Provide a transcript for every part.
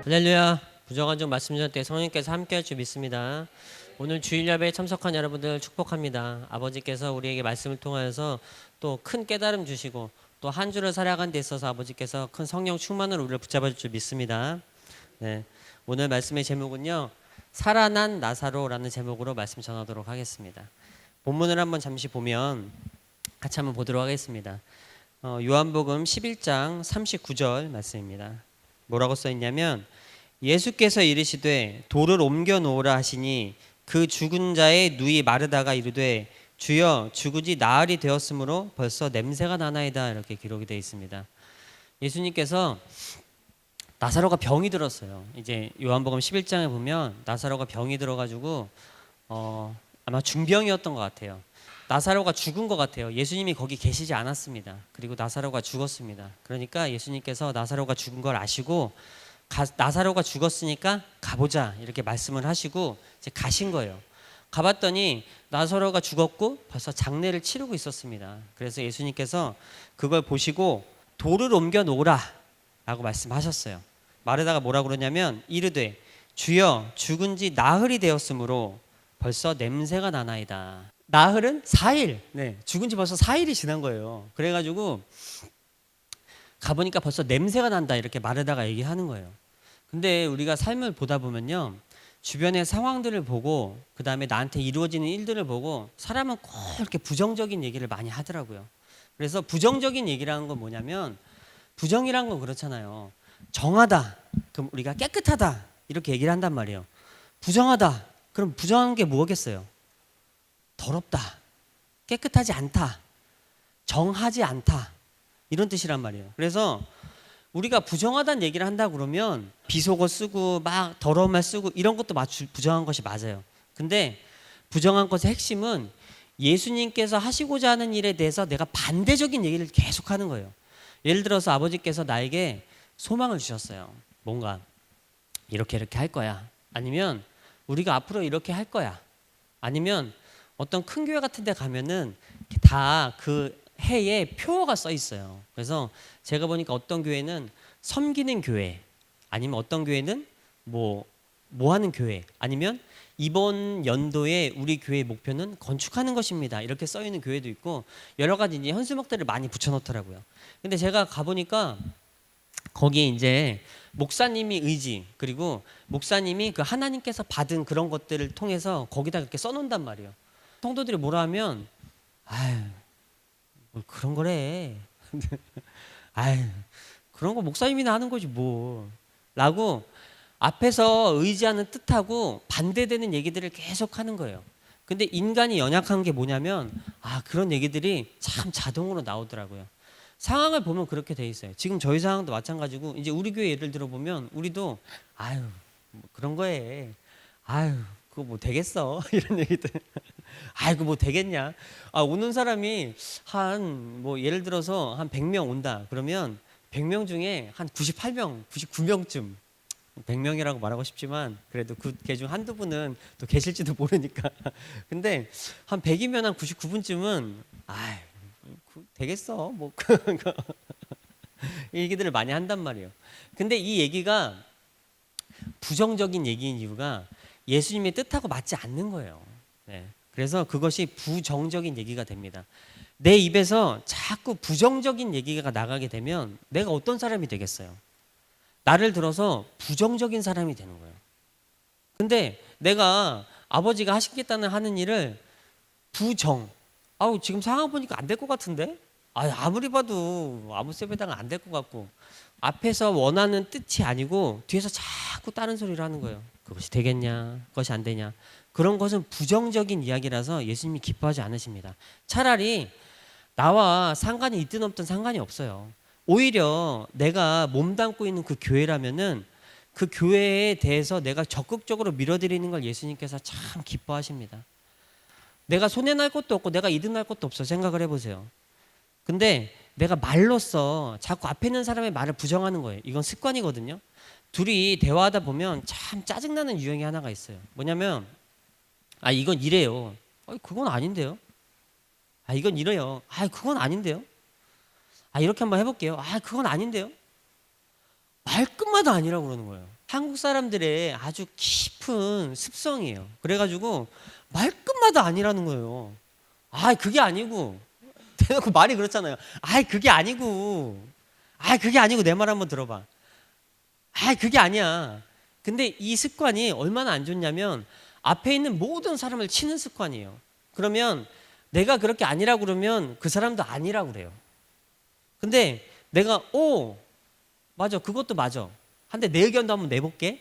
할렐루야. 부정한 종 말씀 전때 성령께서 함께할 줄 믿습니다. 오늘 주일 예배에 참석한 여러분들 축복합니다. 아버지께서 우리에게 말씀을 통하여서 또 큰 깨달음 주시고 또 한 주를 살아가는 데 있어서 아버지께서 큰 성령 충만으로 우리를 붙잡아 줄 줄 믿습니다. 네, 오늘 말씀의 제목은요, 살아난 나사로라는 제목으로 말씀 전하도록 하겠습니다. 본문을 한번 잠시 보면 같이 한번 보도록 하겠습니다. 요한복음 11장 39절 말씀입니다. 뭐라고 써 있냐면, 예수께서 이르시되 돌을 옮겨 놓으라 하시니 그 죽은 자의 누이 마르다가 이르되 주여 죽으지 나흘이 되었으므로 벌써 냄새가 나나이다, 이렇게 기록이 되어 있습니다. 예수님께서 나사로가 병이 들었어요. 이제 요한복음 11장에 보면 나사로가 병이 들어가지고 아마 중병이었던 것 같아요. 나사로가 죽은 것 같아요. 예수님이 거기 계시지 않았습니다. 그리고 나사로가 죽었습니다. 그러니까 예수님께서 나사로가 죽은 걸 아시고 나사로가 죽었으니까 가보자, 이렇게 말씀을 하시고 이제 가신 거예요. 가봤더니 나사로가 죽었고 벌써 장례를 치르고 있었습니다. 그래서 예수님께서 그걸 보시고 돌을 옮겨 놓으라 라고 말씀하셨어요. 마르다가 뭐라고 그러냐면, 이르되 주여 죽은 지 나흘이 되었으므로 벌써 냄새가 나나이다. 나흘은 4일. 네, 죽은 지 벌써 4일이 지난 거예요. 그래가지고 가보니까 벌써 냄새가 난다, 이렇게 마르다가 얘기하는 거예요. 근데 우리가 삶을 보다 보면요, 주변의 상황들을 보고 그 다음에 나한테 이루어지는 일들을 보고 사람은 꼭 이렇게 부정적인 얘기를 많이 하더라고요. 그래서 부정적인 얘기라는 건 뭐냐면, 부정이란 건 그렇잖아요. 정하다, 그럼 우리가 깨끗하다, 이렇게 얘기를 한단 말이에요. 부정하다, 그럼 부정한 게 뭐겠어요? 더럽다, 깨끗하지 않다, 정하지 않다, 이런 뜻이란 말이에요. 그래서 우리가 부정하다는 얘기를 한다 그러면 비속어 쓰고 막 더러운 말 쓰고 이런 것도 부정한 것이 맞아요. 근데 부정한 것의 핵심은 예수님께서 하시고자 하는 일에 대해서 내가 반대적인 얘기를 계속 하는 거예요. 예를 들어서 아버지께서 나에게 소망을 주셨어요. 뭔가 이렇게 할 거야, 아니면 우리가 앞으로 이렇게 할 거야, 아니면 어떤 큰 교회 같은 데 가면은 다 그 해에 표어가 써 있어요. 그래서 제가 보니까 어떤 교회는 섬기는 교회, 아니면 어떤 교회는 뭐 하는 교회, 아니면 이번 연도에 우리 교회의 목표는 건축하는 것입니다, 이렇게 써 있는 교회도 있고, 여러 가지 이제 현수막들을 많이 붙여 놓더라고요. 근데 제가 가보니까 거기에 이제 목사님이 의지, 그리고 목사님이 그 하나님께서 받은 그런 것들을 통해서 거기다 그렇게 써놓는단 말이에요. 성도들이 뭐라 하면, 아유, 뭐 그런 거래. 아유, 그런 거 목사님이나 하는 거지 뭐, 라고 앞에서 의지하는 뜻하고 반대되는 얘기들을 계속 하는 거예요. 근데 인간이 연약한 게 뭐냐면, 그런 얘기들이 참 자동으로 나오더라고요. 상황을 보면 그렇게 돼 있어요. 지금 저희 상황도 마찬가지고, 이제 우리 교회 예를 들어 보면 우리도 아유, 뭐 그런 거에 아유, 그거 뭐 되겠어 이런 얘기들. 아이고 뭐 되겠냐. 오는 사람이 한 뭐 예를 들어서 한 100명 온다 그러면 100명 중에 한 98명, 99명쯤, 100명이라고 말하고 싶지만 그래도 그 중 한두 분은 또 계실지도 모르니까. 근데 한 100이면 한 99분쯤은 아이, 되겠어 뭐 이 얘기들을 많이 한단 말이에요. 근데 이 얘기가 부정적인 얘기인 이유가 예수님의 뜻하고 맞지 않는 거예요. 네. 그래서 그것이 부정적인 얘기가 됩니다. 내 입에서 자꾸 부정적인 얘기가 나가게 되면 내가 어떤 사람이 되겠어요? 나를 들어서 부정적인 사람이 되는 거예요. 근데 내가 아버지가 하시겠다는 하는 일을 지금 상황 보니까 안 될 것 같은데? 아무리 봐도 아무 세배당은 안 될 것 같고, 앞에서 원하는 뜻이 아니고 뒤에서 자꾸 다른 소리를 하는 거예요. 그것이 되겠냐, 그것이 안 되냐. 그런 것은 부정적인 이야기라서 예수님이 기뻐하지 않으십니다. 차라리 나와 상관이 있든 없든 상관이 없어요. 오히려 내가 몸담고 있는 그 교회라면은 그 교회에 대해서 내가 적극적으로 밀어드리는 걸 예수님께서 참 기뻐하십니다. 내가 손해날 것도 없고 내가 이득날 것도 없어, 생각을 해보세요. 근데 내가 말로써 자꾸 앞에 있는 사람의 말을 부정하는 거예요. 이건 습관이거든요. 둘이 대화하다 보면 참 짜증나는 유형이 하나가 있어요. 뭐냐면, 이건 이래요. 그건 아닌데요. 이건 이래요. 그건 아닌데요. 이렇게 한번 해볼게요. 그건 아닌데요. 말끝마다 아니라고 그러는 거예요. 한국 사람들의 아주 깊은 습성이에요. 그래가지고 말끝마다 아니라는 거예요. 아, 그게 아니고. 대놓고 말이 그렇잖아요. 아, 그게 아니고. 아, 그게 아니고 내 말 한번 들어봐. 아, 그게 아니야. 근데 이 습관이 얼마나 안 좋냐면 앞에 있는 모든 사람을 치는 습관이에요. 그러면 내가 그렇게 아니라고 그러면 그 사람도 아니라고 그래요. 근데 내가 맞아, 그것도 맞아. 한데 내 의견도 한번 내볼게.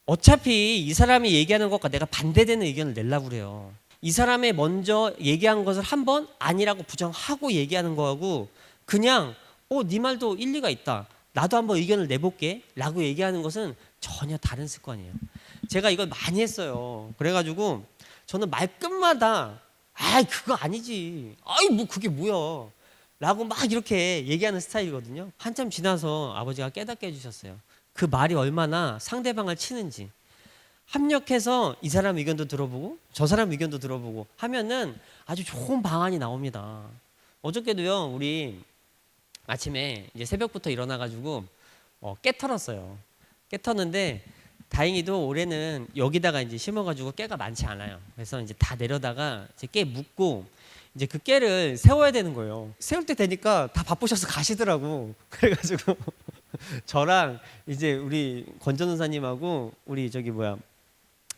어차피 이 사람이 얘기하는 것과 내가 반대되는 의견을 내려고 그래요. 이 사람이 먼저 얘기한 것을 한번 아니라고 부정하고 얘기하는 거하고 그냥 네 말도 일리가 있다. 나도 한번 의견을 내볼게 라고 얘기하는 것은 전혀 다른 습관이에요. 제가 이걸 많이 했어요. 그래가지고 저는 말끝마다 그거 아니지. 뭐 그게 뭐야 라고 막 이렇게 얘기하는 스타일이거든요. 한참 지나서 아버지가 깨닫게 해주셨어요. 그 말이 얼마나 상대방을 치는지. 합력해서 이 사람 의견도 들어보고 저 사람 의견도 들어보고 하면은 아주 좋은 방안이 나옵니다. 어저께도요, 우리 아침에 이제 새벽부터 일어나가지고 깨 털었어요. 깨 털었는데 다행히도 올해는 여기다가 이제 심어가지고 깨가 많지 않아요. 그래서 이제 다 내려다가 이제 깨 묻고 이제 그 깨를 세워야 되는 거예요. 세울 때 되니까 다 바쁘셔서 가시더라고. 그래가지고 저랑 이제 우리 권 전도사님하고 우리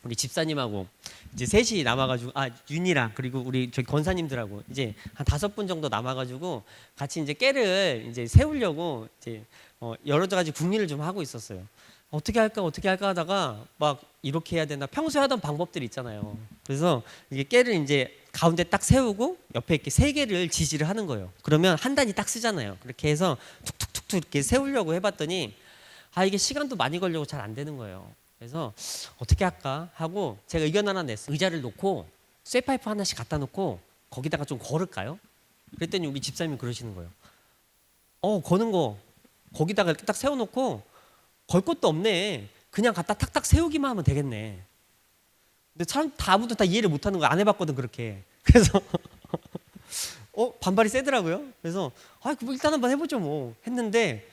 우리 집사님하고 이제 셋이 남아가지고 윤이랑 그리고 우리 저기 권사님들하고 이제 한 5분 정도 남아가지고 같이 이제 깨를 이제 세우려고 이제 여러 가지 궁리를 좀 하고 있었어요. 어떻게 할까 하다가 막 이렇게 해야 되나 평소에 하던 방법들이 있잖아요. 그래서 이게 깨를 이제 가운데 딱 세우고 옆에 이렇게 3개를 지지를 하는 거예요. 그러면 한 단이 딱 쓰잖아요. 그렇게 해서 툭툭툭툭 이렇게 세우려고 해봤더니 이게 시간도 많이 걸리고 잘 안 되는 거예요. 그래서 어떻게 할까 하고 제가 의견 하나 냈어요. 의자를 놓고 쇠파이프 하나씩 갖다 놓고 거기다가 좀 걸을까요? 그랬더니 우리 집사님이 그러시는 거예요. 거는 거 거기다가 이렇게 딱 세워놓고 걸 것도 없네. 그냥 갖다 탁탁 세우기만 하면 되겠네. 근데 참 아무도 다 이해를 못하는 거 안 해봤거든 그렇게. 그래서 반발이 세더라고요. 그래서 일단 한번 해보죠 뭐 했는데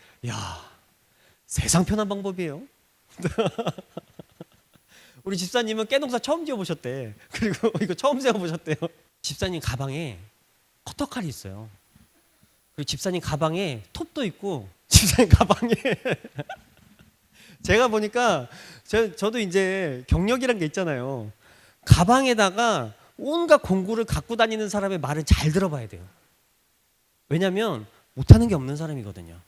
세상 편한 방법이에요. 우리 집사님은 깨농사 처음 지어보셨대. 그리고 이거 처음 세워보셨대요. 집사님 가방에 커터칼이 있어요. 그리고 집사님 가방에 톱도 있고 집사님 가방에 제가 보니까 저도 이제 경력이란 게 있잖아요. 가방에다가 온갖 공구를 갖고 다니는 사람의 말은 잘 들어봐야 돼요. 왜냐하면 못하는 게 없는 사람이거든요.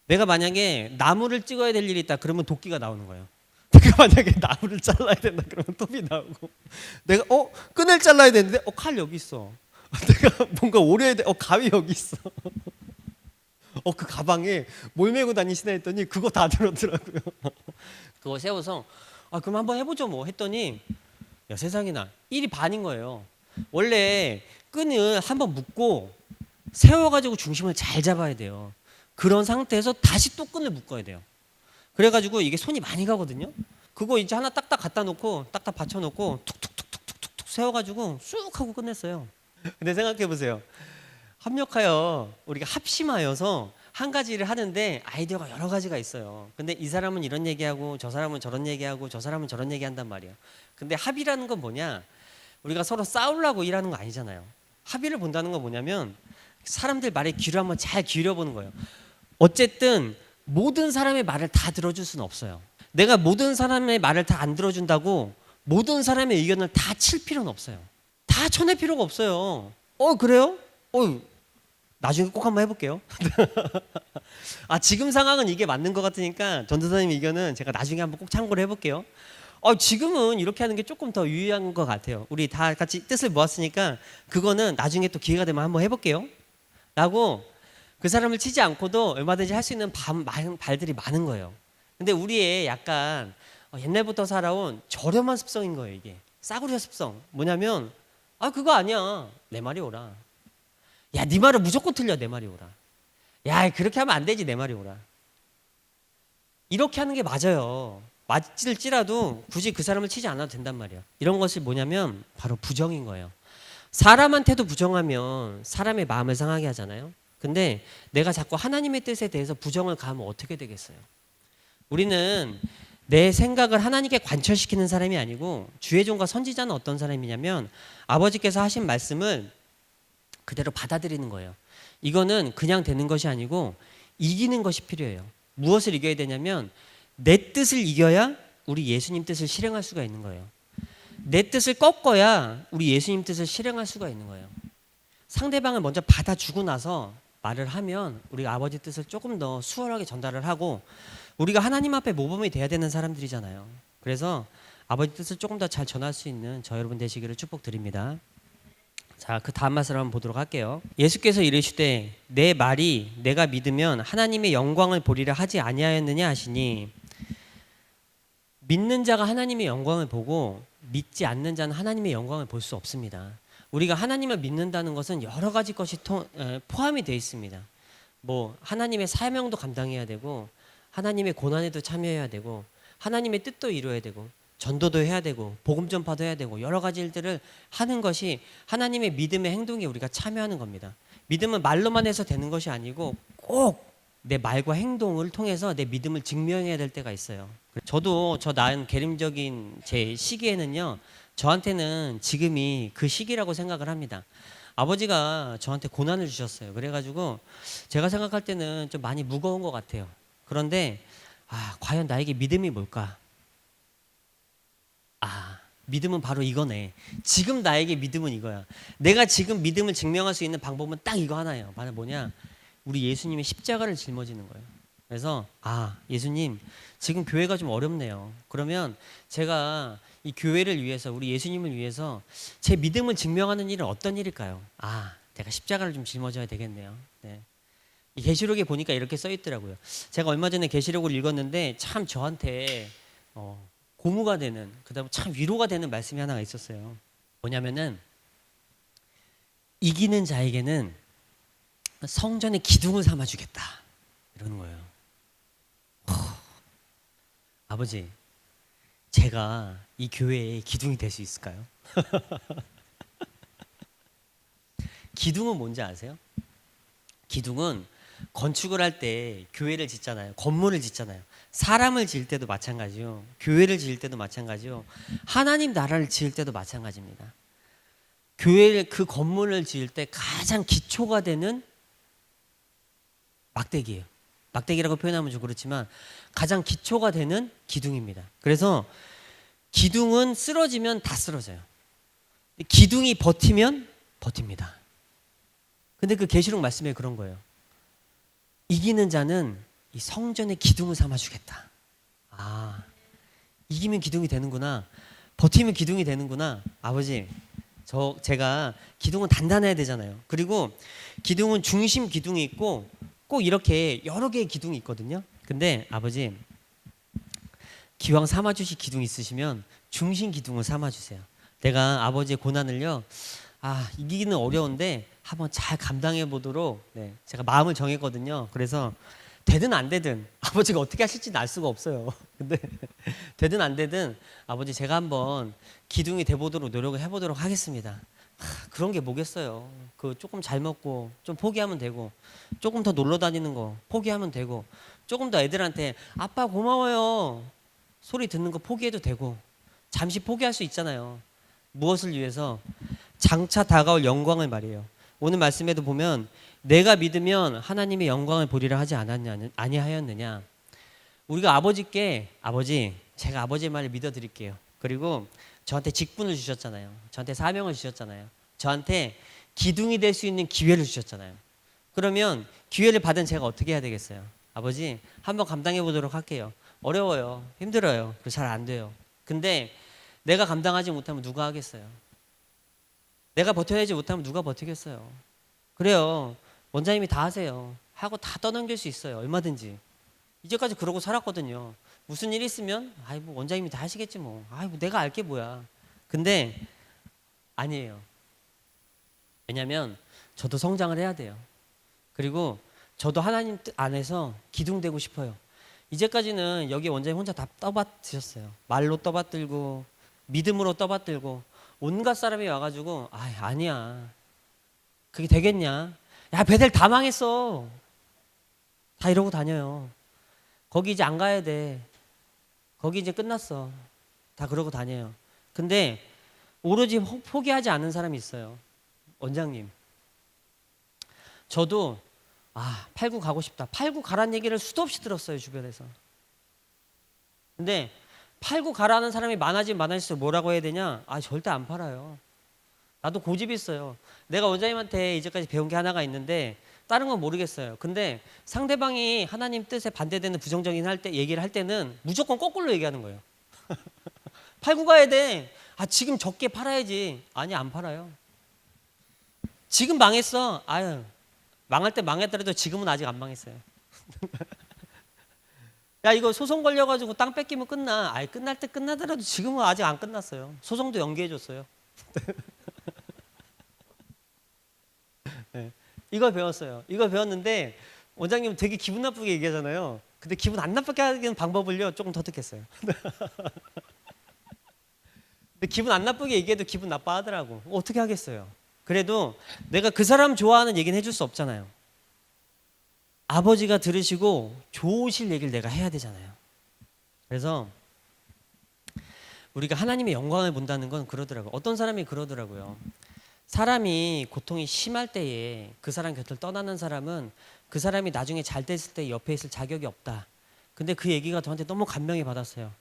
내가 만약에 나무를 찍어야 될 일이 있다 그러면 도끼가 나오는 거예요. 내가 만약에 나무를 잘라야 된다 그러면 톱이 나오고, 내가 끈을 잘라야 되는데 칼 여기 있어. 내가 뭔가 오려야 돼. 가위 여기 있어. 그 가방에 뭘 메고 다니시나 했더니 그거 다 들었더라고요. 그거 세워서 그럼 한번 해보죠 뭐 했더니 세상에나 일이 반인 거예요. 원래 끈을 한번 묶고 세워가지고 중심을 잘 잡아야 돼요. 그런 상태에서 다시 또 끈을 묶어야 돼요. 그래가지고 이게 손이 많이 가거든요. 그거 이제 하나 딱딱 갖다 놓고 딱딱 받쳐놓고 툭툭툭툭툭툭 세워가지고 쑥 하고 끝냈어요. 근데 생각해 보세요. 협력하여 우리가 합심하여서 한 가지를 하는데 아이디어가 여러 가지가 있어요. 근데 이 사람은 이런 얘기하고 저 사람은 저런 얘기하고 저 사람은 저런 얘기한단 말이에요. 근데 합의라는 건 뭐냐? 우리가 서로 싸우려고 일하는 거 아니잖아요. 합의를 본다는 건 뭐냐면 사람들 말에 귀를 한번 잘 기울여보는 거예요. 어쨌든 모든 사람의 말을 다 들어줄 수는 없어요. 내가 모든 사람의 말을 다 안 들어준다고 모든 사람의 의견을 다 칠 필요는 없어요. 다 쳐낼 필요가 없어요. 그래요? 나중에 꼭 한번 해볼게요. 지금 상황은 이게 맞는 것 같으니까 전도사님 의견은 제가 나중에 한번 꼭 참고를 해볼게요. 지금은 이렇게 하는 게 조금 더 유의한 것 같아요. 우리 다 같이 뜻을 모았으니까 그거는 나중에 또 기회가 되면 한번 해볼게요 라고 그 사람을 치지 않고도 얼마든지 할 수 있는 발들이 많은 거예요. 근데 우리의 약간 옛날부터 살아온 저렴한 습성인 거예요. 이게 싸구려 습성. 뭐냐면 그거 아니야. 내 말이 오라. 야, 네 말은 무조건 틀려. 내 말이 오라. 야, 그렇게 하면 안 되지. 내 말이 오라. 이렇게 하는 게 맞아요. 맞을지라도 굳이 그 사람을 치지 않아도 된단 말이에요. 이런 것이 뭐냐면 바로 부정인 거예요. 사람한테도 부정하면 사람의 마음을 상하게 하잖아요. 근데 내가 자꾸 하나님의 뜻에 대해서 부정을 가하면 어떻게 되겠어요? 우리는 내 생각을 하나님께 관철시키는 사람이 아니고 주의 종과 선지자는 어떤 사람이냐면 아버지께서 하신 말씀을 그대로 받아들이는 거예요. 이거는 그냥 되는 것이 아니고 이기는 것이 필요해요. 무엇을 이겨야 되냐면 내 뜻을 이겨야 우리 예수님 뜻을 실행할 수가 있는 거예요. 내 뜻을 꺾어야 우리 예수님 뜻을 실행할 수가 있는 거예요. 상대방을 먼저 받아주고 나서 말을 하면 우리가 아버지 뜻을 조금 더 수월하게 전달을 하고 우리가 하나님 앞에 모범이 돼야 되는 사람들이잖아요. 그래서 아버지 뜻을 조금 더 잘 전할 수 있는 저 여러분 되시기를 축복드립니다. 자, 그 다음 말씀을 한번 보도록 할게요. 예수께서 이르시되 내 말이 내가 믿으면 하나님의 영광을 보리라 하지 아니하였느냐 하시니, 믿는 자가 하나님의 영광을 보고 믿지 않는 자는 하나님의 영광을 볼 수 없습니다. 우리가 하나님을 믿는다는 것은 여러 가지 것이 포함이 되어 있습니다. 뭐 하나님의 사명도 감당해야 되고 하나님의 고난에도 참여해야 되고 하나님의 뜻도 이루어야 되고 전도도 해야 되고 복음 전파도 해야 되고 여러 가지 일들을 하는 것이 하나님의 믿음의 행동에 우리가 참여하는 겁니다. 믿음은 말로만 해서 되는 것이 아니고 꼭 내 말과 행동을 통해서 내 믿음을 증명해야 될 때가 있어요. 저도 저 낳은 계림적인 제 시기에는요, 저한테는 지금이 그 시기라고 생각을 합니다. 아버지가 저한테 고난을 주셨어요. 그래가지고 제가 생각할 때는 좀 많이 무거운 것 같아요. 그런데 과연 나에게 믿음이 뭘까? 믿음은 바로 이거네. 지금 나에게 믿음은 이거야. 내가 지금 믿음을 증명할 수 있는 방법은 딱 이거 하나예요. 바로 뭐냐? 우리 예수님의 십자가를 짊어지는 거예요. 그래서 예수님 지금 교회가 좀 어렵네요. 그러면 제가 이 교회를 위해서 우리 예수님을 위해서 제 믿음을 증명하는 일은 어떤 일일까요? 내가 십자가를 좀 짊어져야 되겠네요. 네. 이 계시록에 보니까 이렇게 써 있더라고요. 제가 얼마 전에 계시록을 읽었는데 참 저한테 고무가 되는, 그다음에 참 위로가 되는 말씀이 하나가 있었어요. 뭐냐면은 이기는 자에게는 성전의 기둥을 삼아주겠다 이러는 거예요. 아버지, 제가 이 교회의 기둥이 될 수 있을까요? 기둥은 뭔지 아세요? 기둥은 건축을 할 때 교회를 짓잖아요. 건물을 짓잖아요. 사람을 지을 때도 마찬가지요. 교회를 지을 때도 마찬가지요. 하나님 나라를 지을 때도 마찬가지입니다. 교회를, 그 건물을 지을 때 가장 기초가 되는 막대기예요. 막대기라고 표현하면 좀 그렇지만 가장 기초가 되는 기둥입니다. 그래서 기둥은 쓰러지면 다 쓰러져요. 기둥이 버티면 버팁니다. 근데 그 계시록 말씀에 그런 거예요. 이기는 자는 이 성전의 기둥을 삼아주겠다. 이기면 기둥이 되는구나. 버티면 기둥이 되는구나. 아버지, 제가 기둥은 단단해야 되잖아요. 그리고 기둥은 중심 기둥이 있고 꼭 이렇게 여러 개의 기둥이 있거든요. 근데 아버지, 기왕 삼아주실 기둥 있으시면 중심 기둥을 삼아주세요. 내가 아버지의 고난을요, 이기기는 어려운데 한번 잘 감당해 보도록 제가 마음을 정했거든요. 그래서 되든 안 되든 아버지가 어떻게 하실지는 알 수가 없어요. 근데 되든 안 되든 아버지 제가 한번 기둥이 돼 보도록 노력을 해보도록 하겠습니다. 그런 게 뭐겠어요. 그 조금 잘 먹고 좀 포기하면 되고, 조금 더 놀러 다니는 거 포기하면 되고, 조금 더 애들한테 아빠 고마워요 소리 듣는 거 포기해도 되고, 잠시 포기할 수 있잖아요. 무엇을 위해서? 장차 다가올 영광을 말이에요. 오늘 말씀에도 보면 내가 믿으면 하나님의 영광을 보리라 하지 아니하였느냐. 우리가 아버지께, 아버지 제가 아버지의 말을 믿어드릴게요. 그리고 저한테 직분을 주셨잖아요. 저한테 사명을 주셨잖아요. 저한테 기둥이 될 수 있는 기회를 주셨잖아요. 그러면 기회를 받은 제가 어떻게 해야 되겠어요? 아버지 한번 감당해 보도록 할게요. 어려워요. 힘들어요. 잘 안 돼요. 근데 내가 감당하지 못하면 누가 하겠어요? 내가 버텨내지 못하면 누가 버티겠어요? 그래요. 원장님이 다 하세요. 하고 다 떠넘길 수 있어요. 얼마든지. 이제까지 그러고 살았거든요. 무슨 일 있으면 뭐 원장님이 다 하시겠지 뭐. 뭐 내가 알 게 뭐야. 근데 아니에요. 왜냐하면 저도 성장을 해야 돼요. 그리고 저도 하나님 뜻 안에서 기둥되고 싶어요. 이제까지는 여기 원장님 혼자 다 떠받드셨어요. 말로 떠받들고 믿음으로 떠받들고 온갖 사람이 와가지고 아니야 그게 되겠냐, 야 베델 다 망했어, 다 이러고 다녀요. 거기 이제 안 가야 돼. 거기 이제 끝났어. 다 그러고 다녀요. 근데 오로지 포기하지 않은 사람이 있어요. 원장님. 저도 8구 가고 싶다. 8구 가라는 얘기를 수도 없이 들었어요, 주변에서. 근데 8구 가라는 사람이 많아지면 많아질수록 뭐라고 해야 되냐? 절대 안 팔아요. 나도 고집이 있어요. 내가 원장님한테 이제까지 배운 게 하나가 있는데 다른 건 모르겠어요. 근데 상대방이 하나님 뜻에 반대되는 부정적인 얘기를 할 때는 무조건 거꾸로 얘기하는 거예요. 팔고 가야 돼. 지금 적게 팔아야지. 아니, 안 팔아요. 지금 망했어. 망할 때 망했더라도 지금은 아직 안 망했어요. 야, 이거 소송 걸려가지고 땅 뺏기면 끝나. 끝날 때 끝나더라도 지금은 아직 안 끝났어요. 소송도 연기해줬어요. 네. 이걸 배웠어요. 이걸 배웠는데 원장님 되게 기분 나쁘게 얘기하잖아요. 근데 기분 안 나쁘게 하는 방법을요 조금 터득했어요. 근데 기분 안 나쁘게 얘기해도 기분 나빠하더라고. 어떻게 하겠어요. 그래도 내가 그 사람 좋아하는 얘기는 해줄 수 없잖아요. 아버지가 들으시고 좋으실 얘기를 내가 해야 되잖아요. 그래서 우리가 하나님의 영광을 본다는 건 그러더라고요. 어떤 사람이 그러더라고요. 사람이 고통이 심할 때에 그 사람 곁을 떠나는 사람은 그 사람이 나중에 잘 됐을 때 옆에 있을 자격이 없다. 근데 그 얘기가 저한테 너무 감명이 받았어요.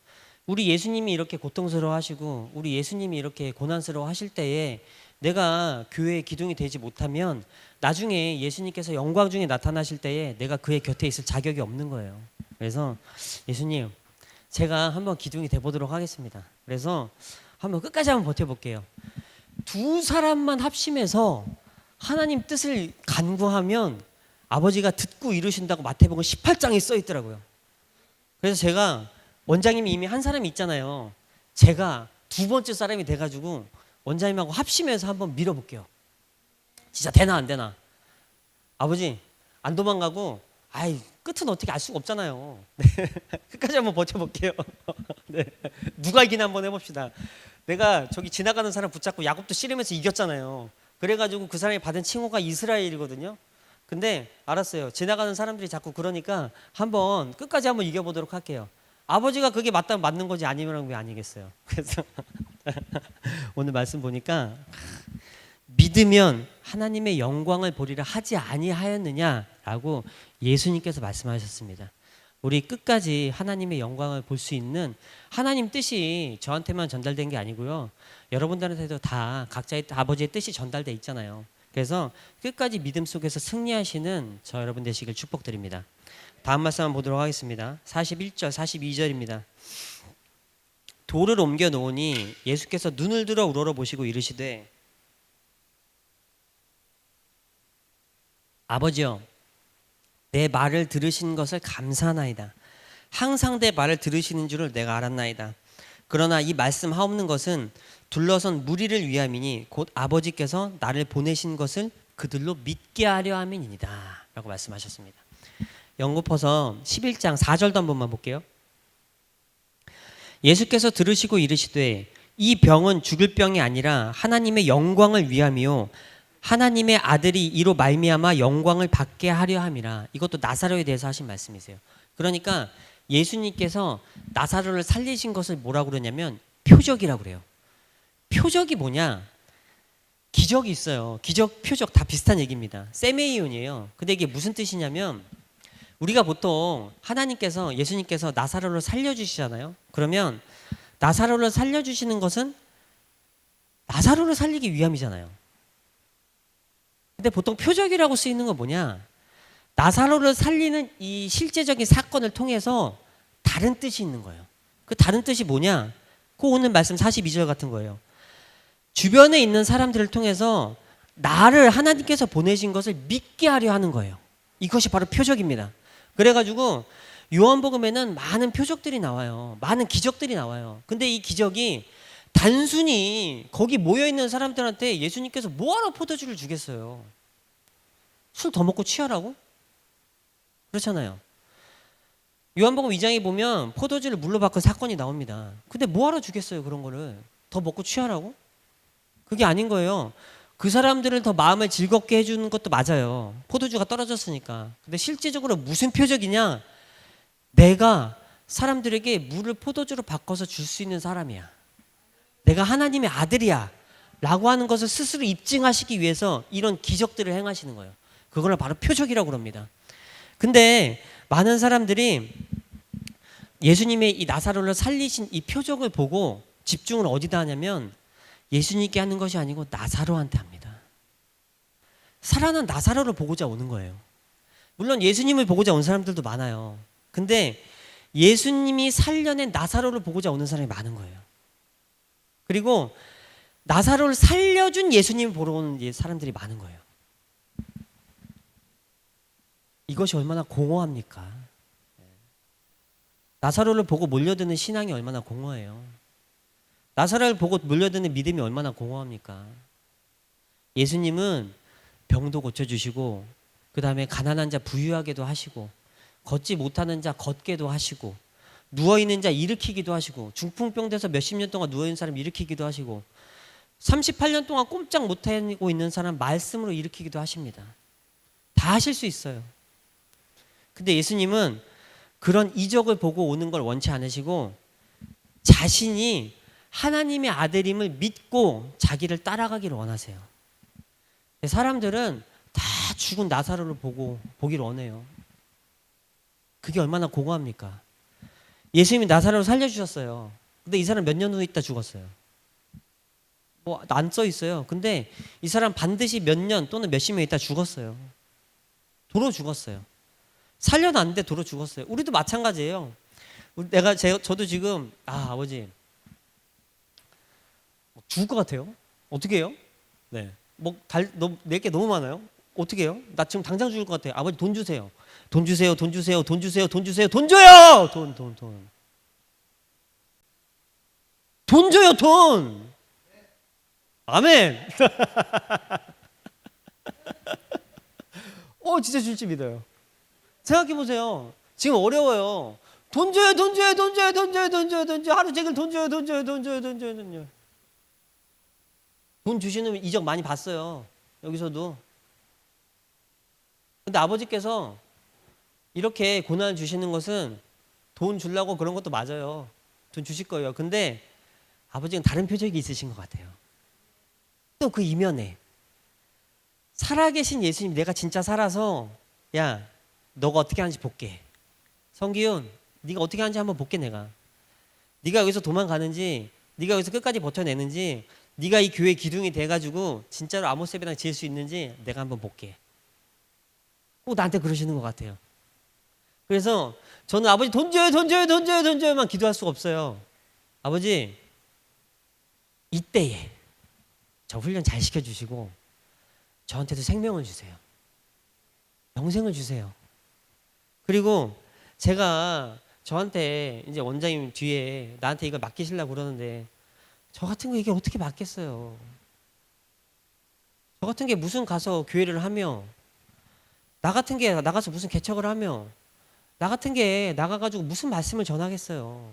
우리 예수님이 이렇게 고통스러워 하시고 우리 예수님이 이렇게 고난스러워 하실 때에 내가 교회의 기둥이 되지 못하면 나중에 예수님께서 영광 중에 나타나실 때에 내가 그의 곁에 있을 자격이 없는 거예요. 그래서 예수님, 제가 한번 기둥이 돼 보도록 하겠습니다. 그래서 한번 끝까지 한번 버텨볼게요. 두 사람만 합심해서 하나님 뜻을 간구하면 아버지가 듣고 이루신다고 마태복음 18장에 써 있더라고요. 그래서 제가 원장님이 이미 한 사람이 있잖아요. 제가 두 번째 사람이 돼가지고 원장님하고 합심해서 한번 밀어볼게요. 진짜 되나 안 되나. 아버지 안 도망가고 끝은 어떻게 알 수가 없잖아요. 네. 끝까지 한번 버텨볼게요. 네. 누가 이기나 한번 해봅시다. 내가 저기 지나가는 사람 붙잡고 야곱도 씨름해서 이겼잖아요. 그래가지고 그 사람이 받은 칭호가 이스라엘이거든요. 근데 알았어요. 지나가는 사람들이 자꾸 그러니까 한번 끝까지 한번 이겨보도록 할게요. 아버지가 그게 맞다면 맞는 거지 아니면 왜 아니겠어요. 그래서 오늘 말씀 보니까 믿으면 하나님의 영광을 보리라 하지 아니하였느냐라고 예수님께서 말씀하셨습니다. 우리 끝까지 하나님의 영광을 볼 수 있는 하나님 뜻이 저한테만 전달된 게 아니고요. 여러분들한테도 다 각자의 아버지의 뜻이 전달돼 있잖아요. 그래서 끝까지 믿음 속에서 승리하시는 저 여러분 되시길 축복드립니다. 다음 말씀 한번 보도록 하겠습니다. 41절, 42절입니다. 돌을 옮겨 놓으니 예수께서 눈을 들어 우러러보시고 이르시되 아버지여 내 말을 들으신 것을 감사하나이다. 항상 내 말을 들으시는 줄을 내가 알았나이다. 그러나 이 말씀 하옵는 것은 둘러선 무리를 위함이니 곧 아버지께서 나를 보내신 것을 그들로 믿게 하려 함이니이다 라고 말씀하셨습니다. 연고퍼서 11장 4절도 한 번만 볼게요. 예수께서 들으시고 이르시되 이 병은 죽을 병이 아니라 하나님의 영광을 위함이요 하나님의 아들이 이로 말미암아 영광을 받게 하려 함이라. 이것도 나사로에 대해서 하신 말씀이세요. 그러니까 예수님께서 나사로를 살리신 것을 뭐라고 그러냐면 표적이라고 그래요. 표적이 뭐냐? 기적이 있어요. 기적, 표적 다 비슷한 얘기입니다. 세메이온이에요. 근데 이게 무슨 뜻이냐면 우리가 보통 하나님께서 예수님께서 나사로를 살려주시잖아요. 그러면 나사로를 살려주시는 것은 나사로를 살리기 위함이잖아요. 근데 보통 표적이라고 쓰이는 건 뭐냐? 나사로를 살리는 이 실제적인 사건을 통해서 다른 뜻이 있는 거예요. 그 다른 뜻이 뭐냐? 그 오늘 말씀 42절 같은 거예요. 주변에 있는 사람들을 통해서 나를 하나님께서 보내신 것을 믿게 하려 하는 거예요. 이것이 바로 표적입니다. 그래가지고 요한복음에는 많은 표적들이 나와요. 많은 기적들이 나와요. 근데 이 기적이 단순히 거기 모여있는 사람들한테 예수님께서 뭐하러 포도주를 주겠어요? 술 더 먹고 취하라고? 그렇잖아요. 요한복음 2장에 보면 포도주를 물로 바꾼 사건이 나옵니다. 근데 뭐하러 주겠어요? 그런 거를 더 먹고 취하라고? 그게 아닌 거예요. 그 사람들을 더 마음을 즐겁게 해주는 것도 맞아요. 포도주가 떨어졌으니까. 근데 실제적으로 무슨 표적이냐? 내가 사람들에게 물을 포도주로 바꿔서 줄 수 있는 사람이야. 내가 하나님의 아들이야. 라고 하는 것을 스스로 입증하시기 위해서 이런 기적들을 행하시는 거예요. 그거를 바로 표적이라고 그럽니다. 근데 많은 사람들이 예수님의 이 나사로를 살리신 이 표적을 보고 집중을 어디다 하냐면 예수님께 하는 것이 아니고 나사로한테 합니다. 살아난 나사로를 보고자 오는 거예요. 물론 예수님을 보고자 온 사람들도 많아요. 근데 예수님이 살려낸 나사로를 보고자 오는 사람이 많은 거예요. 그리고 나사로를 살려준 예수님을 보러 오는 사람들이 많은 거예요. 이것이 얼마나 공허합니까? 나사로를 보고 몰려드는 신앙이 얼마나 공허해요. 나사로를 보고 몰려드는 믿음이 얼마나 공허합니까? 예수님은 병도 고쳐주시고 그 다음에 가난한 자 부유하게도 하시고 걷지 못하는 자 걷게도 하시고 누워있는 자 일으키기도 하시고 중풍병 돼서 몇십 년 동안 누워있는 사람 일으키기도 하시고 38년 동안 꼼짝 못하고 있는 사람 말씀으로 일으키기도 하십니다. 다 하실 수 있어요. 근데 예수님은 그런 이적을 보고 오는 걸 원치 않으시고 자신이 하나님의 아들임을 믿고 자기를 따라가기를 원하세요. 사람들은 다 죽은 나사로를 보기를 원해요. 그게 얼마나 공허합니까? 예수님이 나사로를 살려주셨어요. 근데 이 사람 몇 년 후에 있다 죽었어요. 뭐 안 써 있어요. 근데 이 사람 반드시 몇 년 또는 몇십 년 있다 죽었어요. 도로 죽었어요. 살려놨는데 도로 죽었어요. 우리도 마찬가지예요. 저도 지금 아버지 죽을 것 같아요. 어떻게 해요? 네. 내게 너무 많아요. 어떻게 해요? 나 지금 당장 죽을 것 같아요. 아버지 돈 주세요. 돈 주세요. 돈 주세요. 돈 주세요. 돈 주세요. 돈 줘요. 돈. 돈 줘요. 돈. 아멘. 진짜 줄지 믿어요. 생각해 보세요. 지금 어려워요. 돈 줘요. 돈 줘요. 돈 줘요. 돈 줘요. 돈 줘요. 돈 줘요. 하루 종일 돈 줘요. 돈 줘요. 돈 줘요. 돈 줘요. 돈 줘요. 돈 주시는 이적 많이 봤어요. 여기서도. 근데 아버지께서 이렇게 고난을 주시는 것은 돈 주려고 그런 것도 맞아요. 돈 주실 거예요. 근데 아버지는 다른 표적이 있으신 것 같아요. 또 그 이면에 살아계신 예수님, 내가 진짜 살아서 야 너가 어떻게 하는지 볼게. 성기훈 네가 어떻게 하는지 한번 볼게. 내가 네가 여기서 도망가는지 네가 여기서 끝까지 버텨내는지 네가 이 교회 기둥이 돼가지고 진짜로 아모스 예배당 지을 수 있는지 내가 한번 볼게. 꼭 나한테 그러시는 것 같아요. 그래서 저는 아버지 돈 줘요. 돈 줘요. 돈 줘요. 돈 줘요만 기도할 수가 없어요. 아버지 이때에 저 훈련 잘 시켜주시고 저한테도 생명을 주세요. 영생을 주세요. 그리고 제가 저한테 이제 원장님 뒤에 나한테 이걸 맡기시려고 그러는데 저 같은 거 이게 어떻게 맡겠어요. 저 같은 게 무슨 가서 교회를 하며 나 같은 게 나가서 무슨 개척을 하며 나 같은 게 나가가지고 무슨 말씀을 전하겠어요.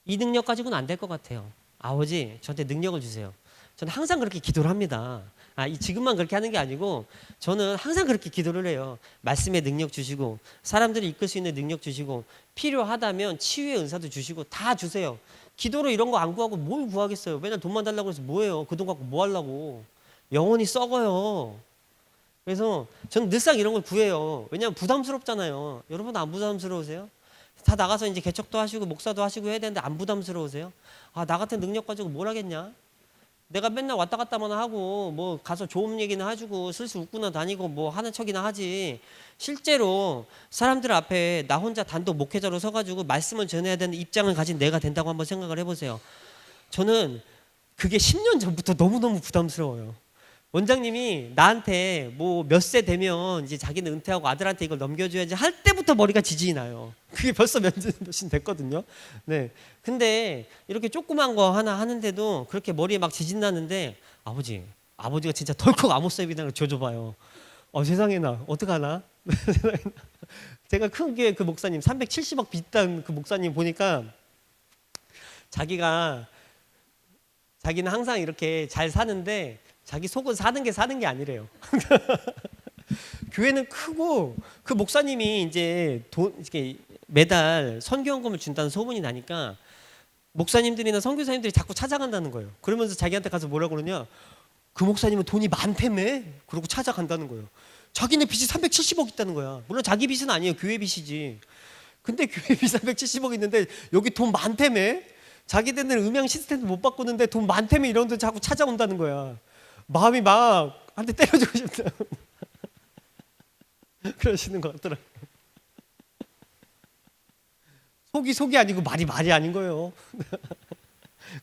이 능력 가지고는 안 될 것 같아요. 아버지 저한테 능력을 주세요. 저는 항상 그렇게 기도를 합니다. 지금만 그렇게 하는 게 아니고 저는 항상 그렇게 기도를 해요. 말씀의 능력 주시고 사람들을 이끌 수 있는 능력 주시고 필요하다면 치유의 은사도 주시고 다 주세요. 기도로 이런 거 안 구하고 뭘 구하겠어요. 맨날 돈만 달라고 해서 뭐예요. 그 돈 갖고 뭐 하려고. 영혼이 썩어요. 그래서 저는 늘상 이런 걸 구해요. 왜냐하면 부담스럽잖아요. 여러분 안 부담스러우세요? 다 나가서 이제 개척도 하시고 목사도 하시고 해야 되는데 안 부담스러우세요? 나 같은 능력 가지고 뭘 하겠냐? 내가 맨날 왔다 갔다만 하고 뭐 가서 좋은 얘기나 해주고 슬슬 웃고나 다니고 뭐 하는 척이나 하지 실제로 사람들 앞에 나 혼자 단독 목회자로 서가지고 말씀을 전해야 되는 입장을 가진 내가 된다고 한번 생각을 해보세요. 저는 그게 10년 전부터 너무너무 부담스러워요. 원장님이 나한테 뭐 몇 세 되면 이제 자기는 은퇴하고 아들한테 이걸 넘겨줘야지 할 때부터 머리가 지진이 나요. 그게 벌써 몇년 됐거든요. 네. 근데 이렇게 조그만 거 하나 하는데도 그렇게 머리에 막 지진 나는데 아버지가 진짜 덜컥 아모스 예배당을 줘줘봐요. 세상에나 어떡하나? 제가 큰 교회 그 목사님 370억 빚단 그 목사님 보니까 자기는 항상 이렇게 잘 사는데 자기 속은 사는 게 아니래요. 교회는 크고 그 목사님이 이제 이렇게 매달 선교원금을 준다는 소문이 나니까 목사님들이나 선교사님들이 자꾸 찾아간다는 거예요. 그러면서 자기한테 가서 뭐라고 그러냐, 그 목사님은 돈이 많다며. 그러고 찾아간다는 거예요. 자기네 빚이 370억 있다는 거야. 물론 자기 빚은 아니에요. 교회 빚이지. 근데 교회 빚 370억 있는데 여기 돈 많다며. 자기네들은 음향 시스템도 못 바꾸는데 돈 많다며. 이런 데 자꾸 찾아온다는 거야. 마음이 막 한 대 때려주고 싶다. 그러시는 것 같더라고요. 속이 아니고 말이 아닌 거예요.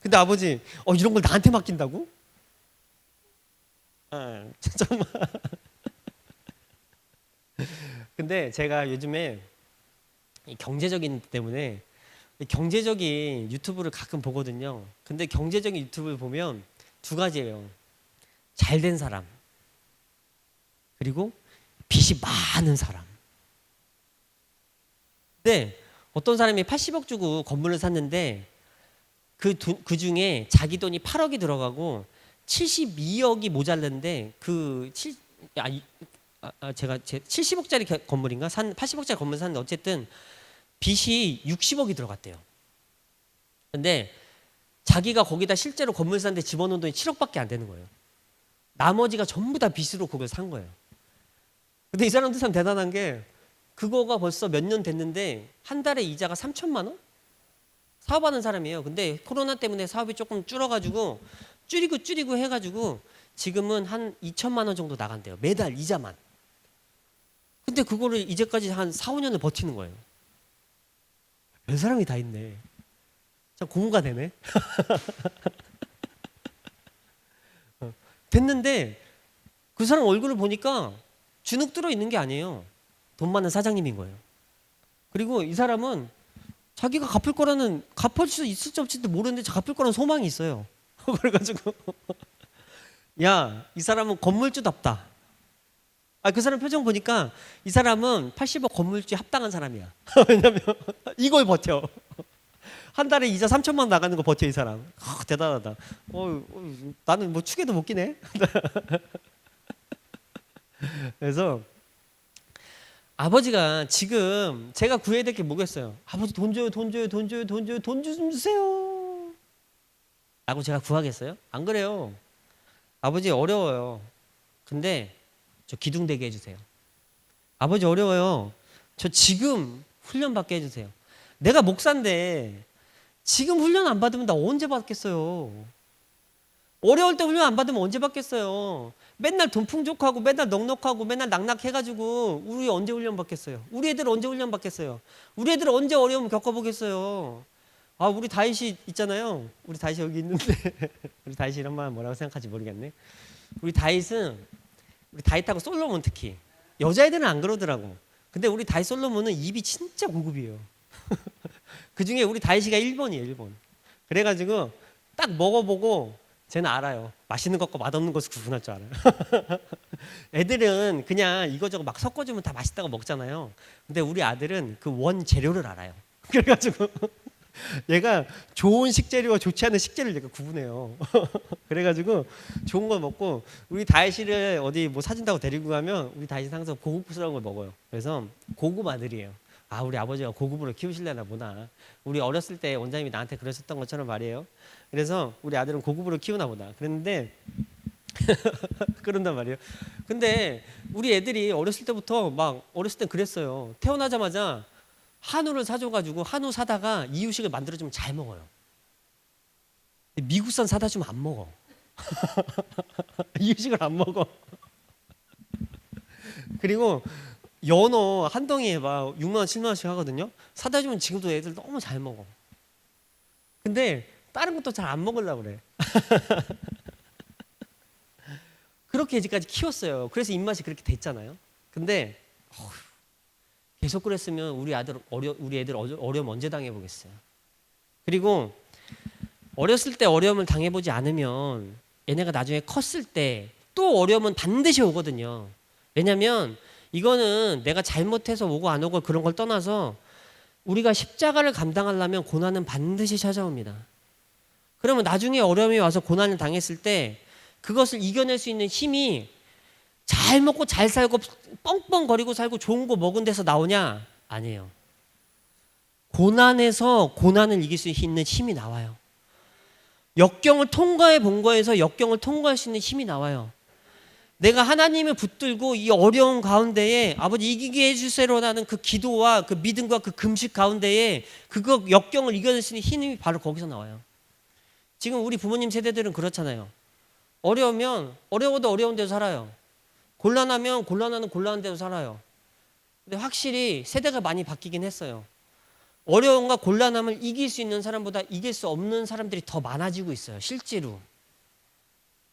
근데 아버지, 이런 걸 나한테 맡긴다고? 정말. 근데 제가 요즘에 경제적인 때문에 경제적인 유튜브를 가끔 보거든요. 근데 경제적인 유튜브를 보면 두 가지예요. 잘된 사람, 그리고 빚이 많은 사람. 근데 어떤 사람이 80억 주고 건물을 샀는데 그 중에 자기 돈이 8억이 들어가고 72억이 모자른데 제가 70억짜리 건물인가 80억짜리 건물 샀는데 어쨌든 빚이 60억이 들어갔대요. 근데 자기가 거기다 실제로 건물 샀는데 집어넣은 돈이 7억밖에 안 되는 거예요. 나머지가 전부 다 빚으로 그걸 산 거예요. 근데 이 사람들 참 대단한 게 그거가 벌써 몇 년 됐는데 한 달에 이자가 3천만 원? 사업하는 사람이에요. 근데 코로나 때문에 사업이 조금 줄어가지고 줄이고 해가지고 지금은 한 2천만 원 정도 나간대요. 매달 이자만. 근데 그거를 이제까지 한 4, 5년을 버티는 거예요. 별 사람이 다 있네. 참 고무가 되네. 됐는데 그 사람 얼굴을 보니까 주눅 들어 있는 게 아니에요. 돈 많은 사장님인 거예요. 그리고 이 사람은 자기가 갚을 수 있을지 없을지도 모르는데 갚을 거라는 소망이 있어요. 그래가지고 야, 이 사람은 건물주답다. 그 사람 표정 보니까 이 사람은 80억 건물주에 합당한 사람이야. 왜냐면 이걸 버텨. 한 달에 이자 3천만 원 나가는 거 버텨 이 사람. 대단하다. 나는 뭐 축에도 못 끼네. 그래서 아버지가 지금 제가 구해야 될 게 뭐겠어요? 아버지 돈 줘요, 돈 좀 주세요. 라고 제가 구하겠어요? 안 그래요. 아버지 어려워요. 근데 저 기둥되게 해주세요. 아버지 어려워요. 저 지금 훈련 받게 해주세요. 내가 목사인데 지금 훈련 안 받으면 나 언제 받겠어요? 어려울 때 훈련 안 받으면 언제 받겠어요? 맨날 돈 풍족하고 맨날 넉넉하고 맨날 낙낙해가지고 우리 언제 훈련 받겠어요? 우리 애들 언제 훈련 받겠어요? 우리 애들 언제 어려움 겪어보겠어요? 우리 다윗이 있잖아요. 우리 다윗이 여기 있는데 우리 다윗이 이런 말 뭐라고 생각할지 모르겠네. 우리 다윗하고 솔로몬 특히 여자애들은 안 그러더라고. 근데 우리 다윗 솔로몬은 입이 진짜 고급이에요. 그 중에 우리 다윗이가 1번이에요 1번. 그래가지고 딱 먹어보고 쟤는 알아요. 맛있는 것과 맛없는 것을 구분할 줄 알아요. 애들은 그냥 이거저거 막 섞어주면 다 맛있다고 먹잖아요. 근데 우리 아들은 그 원 재료를 알아요. 그래가지고 얘가 좋은 식재료와 좋지 않은 식재료를 얘가 구분해요. 그래가지고 좋은 걸 먹고 우리 다이씨를 어디 뭐 사준다고 데리고 가면 우리 다이씨 항상 고급스러운 걸 먹어요. 그래서 고급 아들이에요. 우리 아버지가 고급으로 키우실려나 보다. 우리 어렸을 때 원장님이 나한테 그러셨던 것처럼 말이에요. 그래서 우리 아들은 고급으로 키우나 보다. 그랬는데 그런단 말이에요. 근데 우리 애들이 어렸을 때부터 막 어렸을 땐 그랬어요. 태어나자마자 한우를 사줘가지고 한우 사다가 이유식을 만들어주면 잘 먹어요. 근데 미국산 사다 주면 안 먹어. 이유식을 안 먹어. 그리고 연어 한 덩이에 막 6만 원, 7만 원씩 하거든요. 사다 주면 지금도 애들 너무 잘 먹어. 근데 다른 것도 잘 안 먹으려고 그래. 그렇게 이제까지 키웠어요. 그래서 입맛이 그렇게 됐잖아요. 근데 계속 그랬으면 우리 애들 어려움 언제 당해보겠어요. 그리고 어렸을 때 어려움을 당해보지 않으면 얘네가 나중에 컸을 때 또 어려움은 반드시 오거든요. 왜냐면 이거는 내가 잘못해서 오고 안 오고 그런 걸 떠나서 우리가 십자가를 감당하려면 고난은 반드시 찾아옵니다. 그러면 나중에 어려움이 와서 고난을 당했을 때 그것을 이겨낼 수 있는 힘이 잘 먹고 잘 살고 뻥뻥거리고 살고 좋은 거 먹은 데서 나오냐? 아니에요. 고난에서 고난을 이길 수 있는 힘이 나와요. 역경을 통과해 본 거에서 역경을 통과할 수 있는 힘이 나와요. 내가 하나님을 붙들고 이 어려운 가운데에 아버지 이기게 해주세요라는 그 기도와 그 믿음과 그 금식 가운데에 그거 역경을 이겨낼 수 있는 힘이 바로 거기서 나와요. 지금 우리 부모님 세대들은 그렇잖아요. 어려우면 어려워도 어려운 데서 살아요. 곤란하면 곤란한 데서 살아요. 근데 확실히 세대가 많이 바뀌긴 했어요. 어려움과 곤란함을 이길 수 있는 사람보다 이길 수 없는 사람들이 더 많아지고 있어요. 실제로.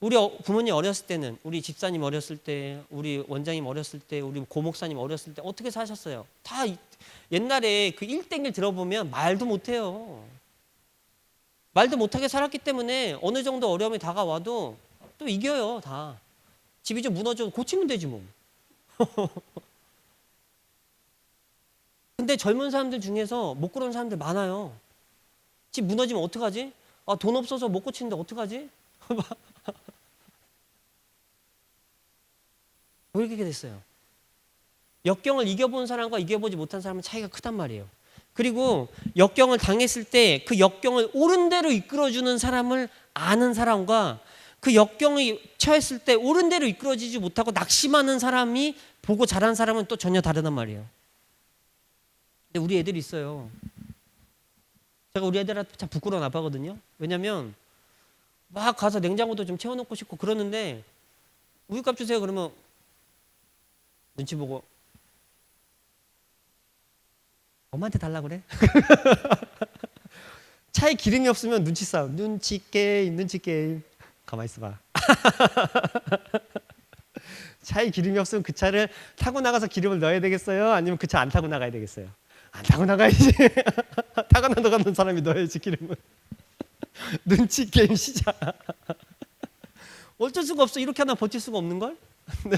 우리 부모님 어렸을 때는, 우리 집사님 어렸을 때, 우리 원장님 어렸을 때, 우리 고목사님 어렸을 때 어떻게 사셨어요? 다 옛날에 그 일땡을 들어보면 말도 못해요. 말도 못하게 살았기 때문에 어느 정도 어려움이 다가와도 또 이겨요, 다. 집이 좀 무너져도 고치면 되지 뭐. 근데 젊은 사람들 중에서 못 그러는 사람들 많아요. 집 무너지면 어떡하지? 아, 돈 없어서 못 고치는데 어떡하지? 왜 이렇게 됐어요? 역경을 이겨본 사람과 이겨보지 못한 사람은 차이가 크단 말이에요. 그리고 역경을 당했을 때 그 역경을 옳은 대로 이끌어주는 사람을 아는 사람과 그 역경에 처했을 때 옳은 대로 이끌어지지 못하고 낙심하는 사람이 보고 자란 사람은 또 전혀 다르단 말이에요. 근데 우리 애들이 있어요. 제가 우리 애들한테 참 부끄러운 아빠거든요. 왜냐면 막 가서 냉장고도 좀 채워놓고 싶고 그러는데 우유값 주세요 그러면 눈치 보고 엄마한테 달라 그래? 차에 기름이 없으면 눈치 싸움. 눈치 게임. 가만히 있어봐. 차에 기름이 없으면 그 차를 타고 나가서 기름을 넣어야 되겠어요? 아니면 그 차 안 타고 나가야 되겠어요? 안 타고 나가야지. 타고 나가는 사람이 넣어야지 기름을. 눈치 게임 시작. 어쩔 수가 없어. 이렇게 하나 버틸 수가 없는 걸? 네.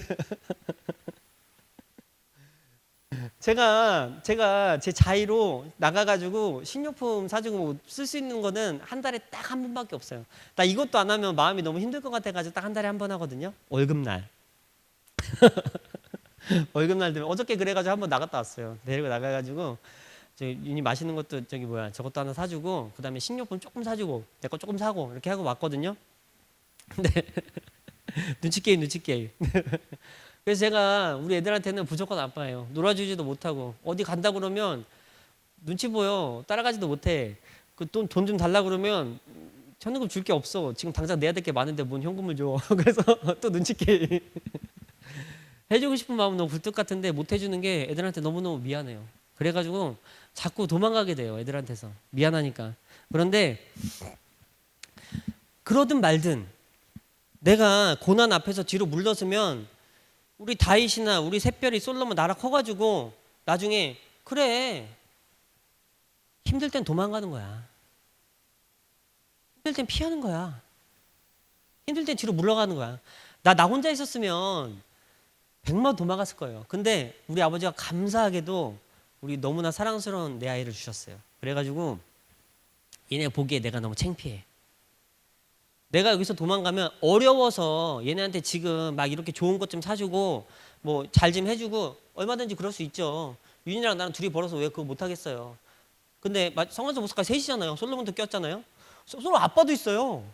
제가 제 자의로 나가가지고 식료품 사주고 쓸 수 있는 거는 한 달에 딱 한 번밖에 없어요. 나 이것도 안 하면 마음이 너무 힘들 것 같아가지고 딱 한 달에 한 번 하거든요. 월급날. 월급날 되면 어저께 그래가지고 한 번 나갔다 왔어요. 데리고 나가가지고 윤이 맛있는 것도 저것도 하나 사주고 그다음에 식료품 조금 사주고 내 거 조금 사고 이렇게 하고 왔거든요. 근데 눈치 게임. 그래서 제가 우리 애들한테는 무조건 아빠예요. 놀아주지도 못하고 어디 간다 그러면 눈치 보여. 따라가지도 못해. 그 돈 좀 달라 그러면 현금 줄 게 없어. 지금 당장 내야 될 게 많은데 뭔 현금을 줘. 그래서 또 눈치 게임. 해주고 싶은 마음은 너무 굴뚝 같은데 못 해주는 게 애들한테 너무너무 미안해요. 그래가지고 자꾸 도망가게 돼요. 애들한테서. 미안하니까. 그런데 그러든 말든 내가 고난 앞에서 뒤로 물러서면 우리 다윗이나 우리 샛별이 솔로몬 나라 커가지고 나중에 그래 힘들 땐 도망가는 거야. 힘들 땐 피하는 거야. 힘들 땐 뒤로 물러가는 거야. 나 혼자 있었으면 100만 도망갔을 거예요. 근데 우리 아버지가 감사하게도 우리 너무나 사랑스러운 내 아이를 주셨어요. 그래가지고 얘네 보기에 내가 너무 창피해. 내가 여기서 도망가면 어려워서 얘네한테 지금 막 이렇게 좋은 것 좀 사주고 뭐 잘 좀 해주고 얼마든지 그럴 수 있죠. 윤이랑 나랑 둘이 벌어서 왜 그거 못 하겠어요. 근데 성환수 목사가 셋이잖아요. 솔로몬도 꼈잖아요. 솔로몬 아빠도 있어요.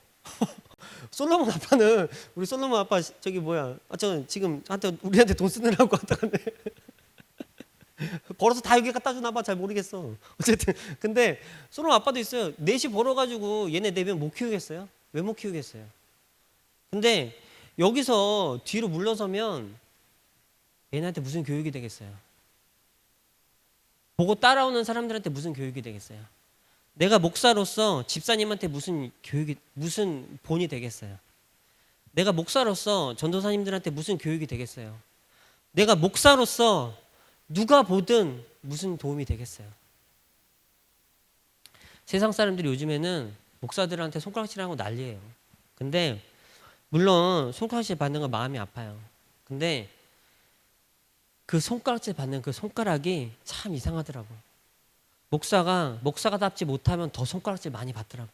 솔로몬 아빠는 우리 솔로몬 아빠 저 지금 우리한테 돈 쓰느라고 왔다 갔네. 벌어서 다 여기 갖다 주나 봐. 잘 모르겠어. 어쨌든 근데 솔로몬 아빠도 있어요. 넷이 벌어가지고 얘네 내면 못 키우겠어요? 왜 못 키우겠어요? 근데 여기서 뒤로 물러서면 얘네한테 무슨 교육이 되겠어요? 보고 따라오는 사람들한테 무슨 교육이 되겠어요? 내가 목사로서 집사님한테 무슨 본이 되겠어요? 내가 목사로서 전도사님들한테 무슨 교육이 되겠어요? 내가 목사로서 누가 보든 무슨 도움이 되겠어요? 세상 사람들이 요즘에는 목사들한테 손가락질하고 난리예요. 근데 물론 손가락질 받는 건 마음이 아파요. 근데 그 손가락질 받는 그 손가락이 참 이상하더라고. 목사가답지 못하면 더 손가락질 많이 받더라고.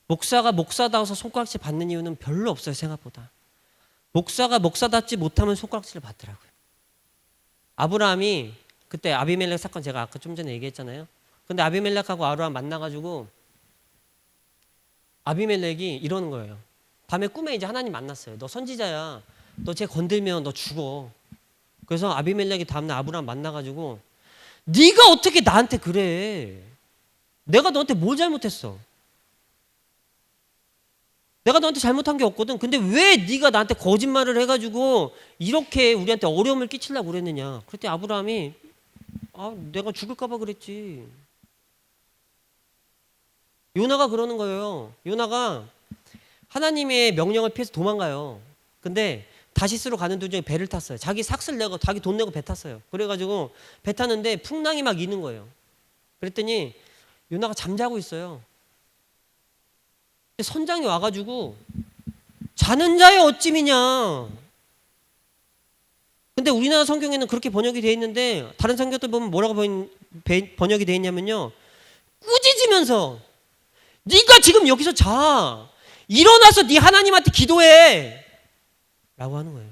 목사가 목사다워서 손가락질 받는 이유는 별로 없어요. 생각보다. 목사가 목사답지 못하면 손가락질을 받더라고요. 아브라함이 그때 아비멜렉 사건 제가 아까 좀 전에 얘기했잖아요. 근데 아비멜렉하고 아브라함 만나가지고 아비멜렉이 이러는 거예요. 밤에 꿈에 이제 하나님 만났어요. 너 선지자야. 너 쟤 건들면 너 죽어. 그래서 아비멜렉이 다음날 아브라함 만나가지고 네가 어떻게 나한테 그래? 내가 너한테 뭘 잘못했어? 내가 너한테 잘못한 게 없거든. 근데 왜 네가 나한테 거짓말을 해가지고 이렇게 우리한테 어려움을 끼치려고 그랬느냐? 그랬더니 아브라함이 내가 죽을까 봐 그랬지. 요나가 그러는 거예요. 요나가 하나님의 명령을 피해서 도망가요. 근데 다시스로 가는 도중에 배를 탔어요. 자기 삭슬 내고 자기 돈 내고 배 탔어요. 그래가지고 배 탔는데 풍랑이 막 이는 거예요. 그랬더니 요나가 잠자고 있어요. 선장이 와가지고 자는 자의 어찌미냐. 근데 우리나라 성경에는 그렇게 번역이 되어 있는데 다른 성경들 보면 뭐라고 번역이 되어 있냐면요. 꾸짖으면서 네가 지금 여기서 자. 일어나서 네 하나님한테 기도해. 라고 하는 거예요.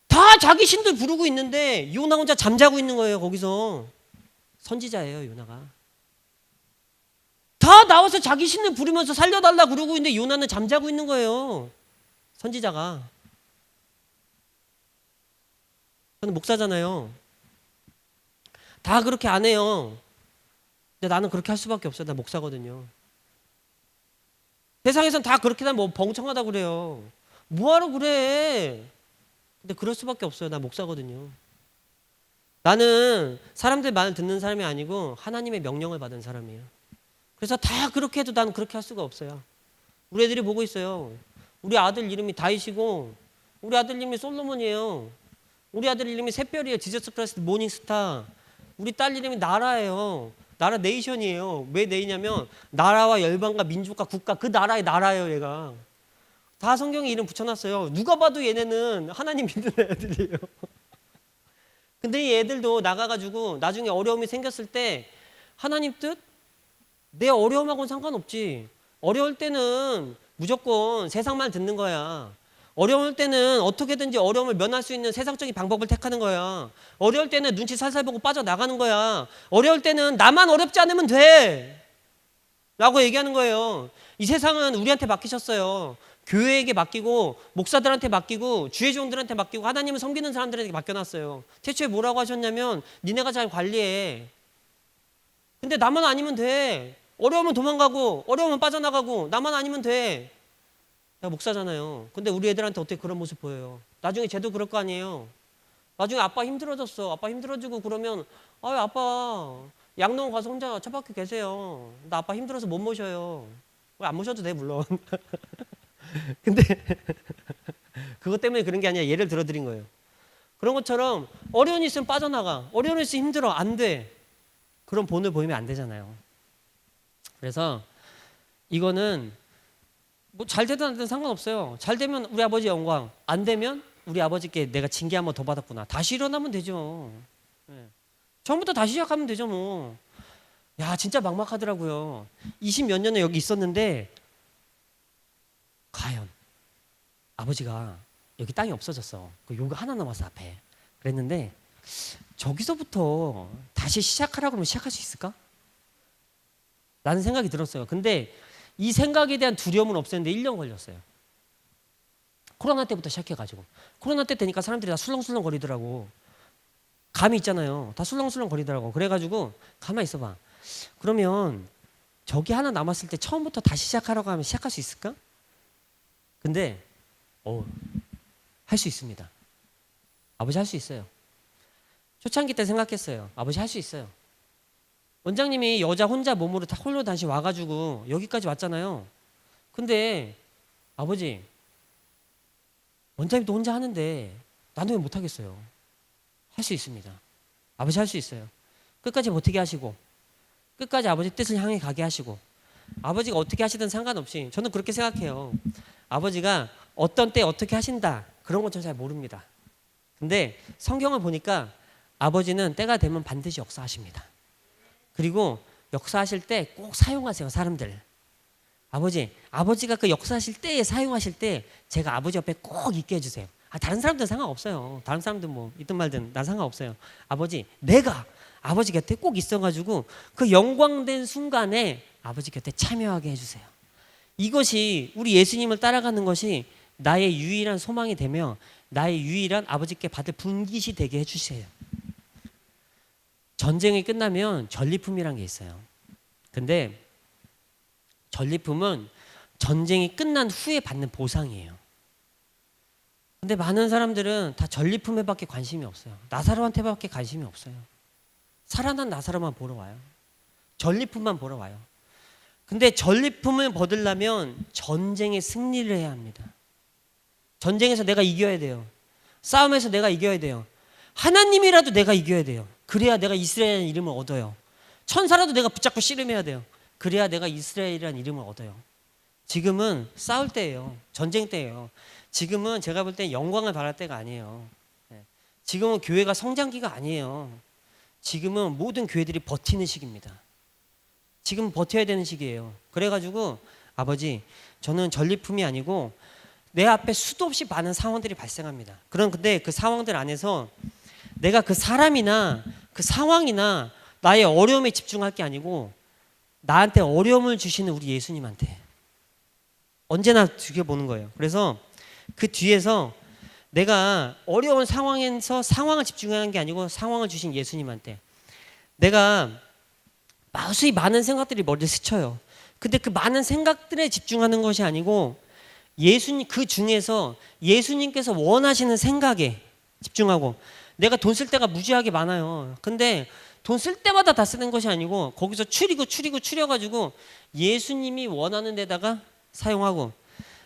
다 자기 신들 부르고 있는데 요나 혼자 잠자고 있는 거예요. 거기서. 선지자예요. 요나가. 다 나와서 자기 신을 부르면서 살려달라 그러고 있는데 요나는 잠자고 있는 거예요. 선지자가. 저는 목사잖아요. 다 그렇게 안 해요. 근데 나는 그렇게 할 수밖에 없어요. 나 목사거든요. 세상에선 다 그렇게 하면 뭐 벙청하다 그래요. 뭐하러 그래? 근데 그럴 수밖에 없어요. 나 목사거든요. 나는 사람들 말을 듣는 사람이 아니고 하나님의 명령을 받은 사람이에요. 그래서 다 그렇게 해도 나는 그렇게 할 수가 없어요. 우리 애들이 보고 있어요. 우리 아들 이름이 다윗이고 우리 아들 이름이 솔로몬이에요. 우리 아들 이름이 샛별이에요. 지저스 크라이스트 모닝스타. 우리 딸 이름이 나라예요. 나라 네이션이에요. 왜 네이냐면 나라와 열방과 민족과 국가 그 나라의 나라예요. 얘가. 다 성경에 이름 붙여놨어요. 누가 봐도 얘네는 하나님 믿는 애들이에요. 근데 이 애들도 나가가지고 나중에 어려움이 생겼을 때 하나님 뜻? 내 어려움하고는 상관없지. 어려울 때는 무조건 세상 말 듣는 거야. 어려울 때는 어떻게든지 어려움을 면할 수 있는 세상적인 방법을 택하는 거야. 어려울 때는 눈치 살살 보고 빠져나가는 거야. 어려울 때는 나만 어렵지 않으면 돼. 라고 얘기하는 거예요. 이 세상은 우리한테 맡기셨어요. 교회에게 맡기고 목사들한테 맡기고 주의 종들한테 맡기고 하나님을 섬기는 사람들에게 맡겨놨어요. 태초에 뭐라고 하셨냐면 니네가 잘 관리해. 근데 나만 아니면 돼. 어려우면 도망가고 어려우면 빠져나가고 나만 아니면 돼. 내가 목사잖아요. 근데 우리 애들한테 어떻게 그런 모습 보여요? 나중에 쟤도 그럴 거 아니에요. 나중에 아빠 힘들어졌어. 아빠 힘들어지고 그러면 아빠 양농 가서 혼자 처박혀 계세요. 나 아빠 힘들어서 못 모셔요. 왜 안 모셔도 돼 물론. 근데 그것 때문에 그런 게 아니라 예를 들어드린 거예요. 그런 것처럼 어려운 일 있으면 빠져나가. 어려운 일 있으면 힘들어. 안 돼. 그런 본을 보이면 안 되잖아요. 그래서 이거는 뭐 잘 되든 안 되든 상관없어요. 잘 되면 우리 아버지 영광. 안 되면 우리 아버지께 내가 징계 한번 더 받았구나. 다시 일어나면 되죠. 네. 처음부터 다시 시작하면 되죠 뭐. 야 진짜 막막하더라고요. 20 몇 년에 여기 있었는데 과연 아버지가 여기 땅이 없어졌어. 그 요가 하나 남았어 앞에. 그랬는데 저기서부터 다시 시작하라고 하면 시작할 수 있을까? 라는 생각이 들었어요. 근데 이 생각에 대한 두려움은 없었는데 1년 걸렸어요. 코로나 때부터 시작해가지고. 코로나 때 되니까 사람들이 다 술렁술렁 거리더라고. 감이 있잖아요. 다 술렁술렁 거리더라고. 그래가지고 가만히 있어봐. 그러면 저기 하나 남았을 때 처음부터 다시 시작하라고 하면 시작할 수 있을까? 근데 할 수 있습니다. 아버지 할 수 있어요. 초창기 때 생각했어요. 아버지 할 수 있어요. 원장님이 여자 혼자 몸으로 홀로 다시 와가지고 여기까지 왔잖아요. 근데 아버지 원장님도 혼자 하는데 나는 왜 못하겠어요? 할 수 있습니다. 아버지 할 수 있어요. 끝까지 버티게 하시고 끝까지 아버지 뜻을 향해 가게 하시고 아버지가 어떻게 하시든 상관없이 저는 그렇게 생각해요. 아버지가 어떤 때 어떻게 하신다 그런 건 저는 잘 모릅니다. 근데 성경을 보니까 아버지는 때가 되면 반드시 역사하십니다. 그리고 역사하실 때 꼭 사용하세요. 사람들. 아버지가 그 역사하실 때에 사용하실 때 제가 아버지 옆에 꼭 있게 해주세요. 다른 사람들은 상관없어요. 다른 사람들 뭐 있든 말든 난 상관없어요. 아버지 내가 아버지 곁에 꼭 있어가지고 그 영광된 순간에 아버지 곁에 참여하게 해주세요. 이것이 우리 예수님을 따라가는 것이 나의 유일한 소망이 되며 나의 유일한 아버지께 받을 분깃이 되게 해주세요. 전쟁이 끝나면 전리품이란 게 있어요. 근데 전리품은 전쟁이 끝난 후에 받는 보상이에요. 근데 많은 사람들은 다 전리품에밖에 관심이 없어요. 나사로한테밖에 관심이 없어요. 살아난 나사로만 보러 와요. 전리품만 보러 와요. 근데 전리품을 받으려면 전쟁에 승리를 해야 합니다. 전쟁에서 내가 이겨야 돼요. 싸움에서 내가 이겨야 돼요. 하나님이라도 내가 이겨야 돼요. 그래야 내가 이스라엘이라는 이름을 얻어요. 천사라도 내가 붙잡고 씨름해야 돼요. 그래야 내가 이스라엘이라는 이름을 얻어요. 지금은 싸울 때예요. 전쟁 때예요. 지금은 제가 볼 때 영광을 바랄 때가 아니에요. 지금은 교회가 성장기가 아니에요. 지금은 모든 교회들이 버티는 시기입니다. 지금 버텨야 되는 시기예요. 그래가지고 아버지, 저는 전리품이 아니고 내 앞에 수도 없이 많은 상황들이 발생합니다. 근데 그 상황들 안에서 내가 그 사람이나 그 상황이나 나의 어려움에 집중할 게 아니고 나한테 어려움을 주시는 우리 예수님한테 언제나 죽여보는 거예요. 그래서 그 뒤에서 내가 어려운 상황에서 상황을 집중하는 게 아니고 상황을 주신 예수님한테 내가 마수이 많은 생각들이 머리를 스쳐요. 근데 그 많은 생각들에 집중하는 것이 아니고 예수님 그 중에서 예수님께서 원하시는 생각에 집중하고 내가 돈 쓸 때가 무지하게 많아요. 근데 돈 쓸 때마다 다 쓰는 것이 아니고 거기서 추려가지고 예수님이 원하는 데다가 사용하고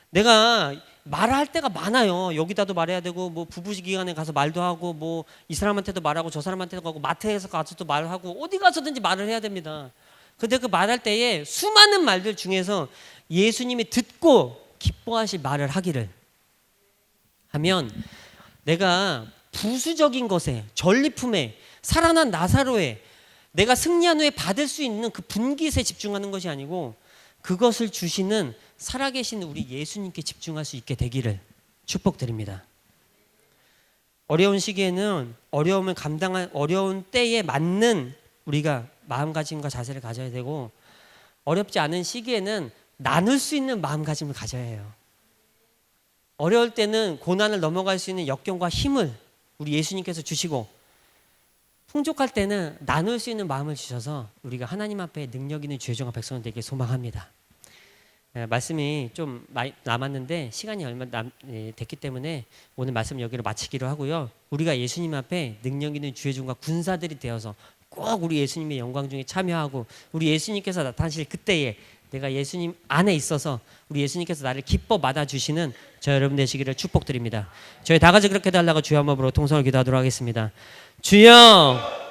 내가 말할 때가 많아요. 여기다도 말해야 되고 뭐 부부기관에 가서 말도 하고 뭐 이 사람한테도 말하고 저 사람한테도 가고 마트에서 가서도 말하고 어디 가서든지 말을 해야 됩니다. 근데 그 말할 때에 수많은 말들 중에서 예수님이 듣고 기뻐하실 말을 하기를 하면 내가 부수적인 것에 전리품에 살아난 나사로에 내가 승리한 후에 받을 수 있는 그 분깃에 집중하는 것이 아니고 그것을 주시는 살아계신 우리 예수님께 집중할 수 있게 되기를 축복드립니다. 어려운 시기에는 어려움을 감당한 어려운 때에 맞는 우리가 마음가짐과 자세를 가져야 되고 어렵지 않은 시기에는 나눌 수 있는 마음가짐을 가져야 해요. 어려울 때는 고난을 넘어갈 수 있는 역경과 힘을 우리 예수님께서 주시고 풍족할 때는 나눌 수 있는 마음을 주셔서 우리가 하나님 앞에 능력 있는 죄종과 백성 되게 소망합니다. 말씀이 좀 많이 남았는데 시간이 얼마 됐기 때문에 오늘 말씀 여기로 마치기로 하고요. 우리가 예수님 앞에 능력 있는 주의종과 군사들이 되어서 꼭 우리 예수님의 영광 중에 참여하고 우리 예수님께서 나타나실 그때에 내가 예수님 안에 있어서 우리 예수님께서 나를 기뻐 받아주시는 저 여러분 되시기를 축복드립니다. 저희 다 같이 그렇게 달라고 주여 한번 부르고 통성을 기도하도록 하겠습니다. 주여